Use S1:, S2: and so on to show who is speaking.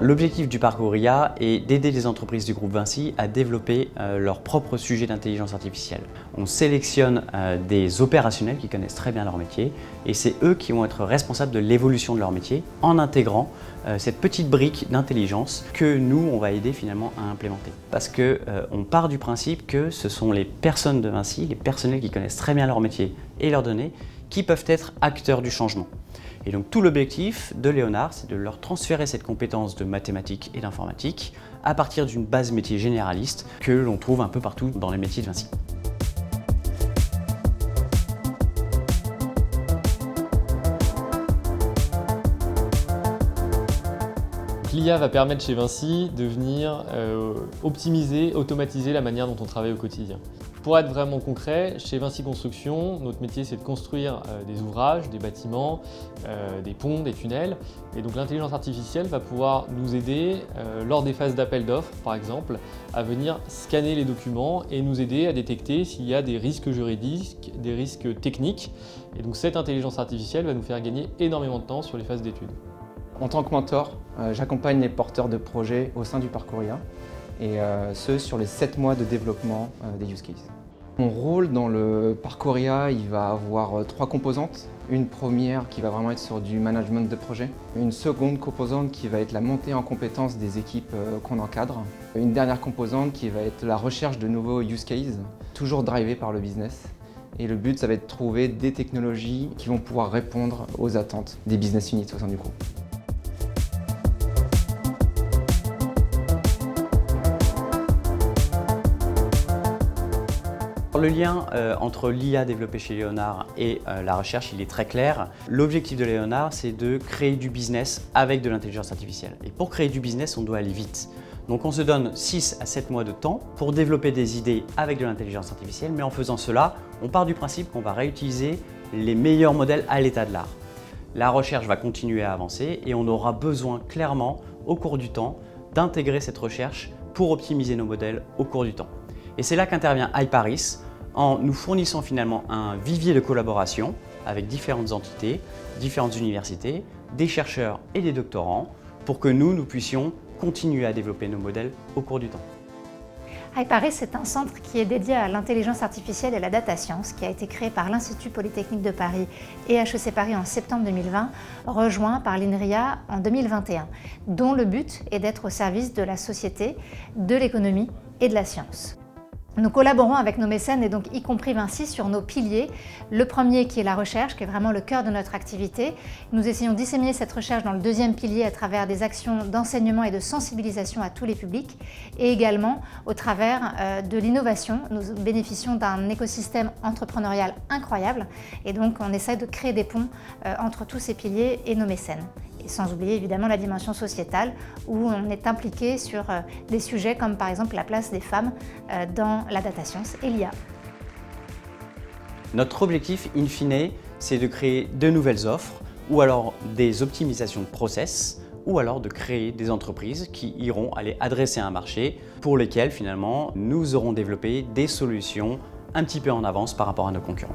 S1: L'objectif du parcours IA est d'aider les entreprises du groupe Vinci à développer leur propre sujet d'intelligence artificielle. On sélectionne des opérationnels qui connaissent très bien leur métier et c'est eux qui vont être responsables de l'évolution de leur métier en intégrant cette petite brique d'intelligence que nous, on va aider finalement à implémenter. Parce qu'on part du principe que ce sont les personnes de Vinci, les personnels qui connaissent très bien leur métier et leurs données, qui peuvent être acteurs du changement. Et donc tout l'objectif de Léonard, c'est de leur transférer cette compétence de mathématiques et d'informatique à partir d'une base métier généraliste que l'on trouve un peu partout dans les métiers de Vinci.
S2: L'IA va permettre chez Vinci de venir optimiser, automatiser la manière dont on travaille au quotidien. Pour être vraiment concret, chez Vinci Construction, notre métier c'est de construire des ouvrages, des bâtiments, des ponts, des tunnels. Et donc l'intelligence artificielle va pouvoir nous aider lors des phases d'appel d'offres par exemple à venir scanner les documents et nous aider à détecter s'il y a des risques juridiques, des risques techniques. Et donc cette intelligence artificielle va nous faire gagner énormément de temps sur les phases d'études.
S3: En tant que mentor, j'accompagne les porteurs de projets au sein du parcours IA et ce sur les 7 mois de développement des use cases. Mon rôle dans le parcours IA, il va avoir 3 composantes. Une première qui va vraiment être sur du management de projet. Une seconde composante qui va être la montée en compétence des équipes qu'on encadre. Une dernière composante qui va être la recherche de nouveaux use cases, toujours drivés par le business. Et le but, ça va être de trouver des technologies qui vont pouvoir répondre aux attentes des business units au sein du groupe.
S1: Le lien entre l'IA développée chez Léonard et la recherche, il est très clair. L'objectif de Léonard, c'est de créer du business avec de l'intelligence artificielle. Et pour créer du business, on doit aller vite. Donc on se donne 6 à 7 mois de temps pour développer des idées avec de l'intelligence artificielle, mais en faisant cela, on part du principe qu'on va réutiliser les meilleurs modèles à l'état de l'art. La recherche va continuer à avancer et on aura besoin clairement, au cours du temps, d'intégrer cette recherche pour optimiser nos modèles au cours du temps. Et c'est là qu'intervient iParis, en nous fournissant finalement un vivier de collaboration avec différentes entités, différentes universités, des chercheurs et des doctorants pour que nous puissions continuer à développer nos modèles au cours du temps.
S4: iParis, c'est un centre qui est dédié à l'intelligence artificielle et la data science, qui a été créé par l'Institut Polytechnique de Paris et HEC Paris en septembre 2020, rejoint par l'INRIA en 2021, dont le but est d'être au service de la société, de l'économie et de la science. Nous collaborons avec nos mécènes et donc y compris Vinci sur nos piliers. Le premier qui est la recherche, qui est vraiment le cœur de notre activité. Nous essayons de disséminer cette recherche dans le deuxième pilier à travers des actions d'enseignement et de sensibilisation à tous les publics et également au travers de l'innovation. Nous bénéficions d'un écosystème entrepreneurial incroyable et donc on essaie de créer des ponts entre tous ces piliers et nos mécènes. Et sans oublier évidemment la dimension sociétale où on est impliqué sur des sujets comme par exemple la place des femmes dans la data science et l'IA.
S1: Notre objectif, in fine, c'est de créer de nouvelles offres ou alors des optimisations de process ou alors de créer des entreprises qui iront aller adresser un marché pour lesquels finalement nous aurons développé des solutions un petit peu en avance par rapport à nos concurrents.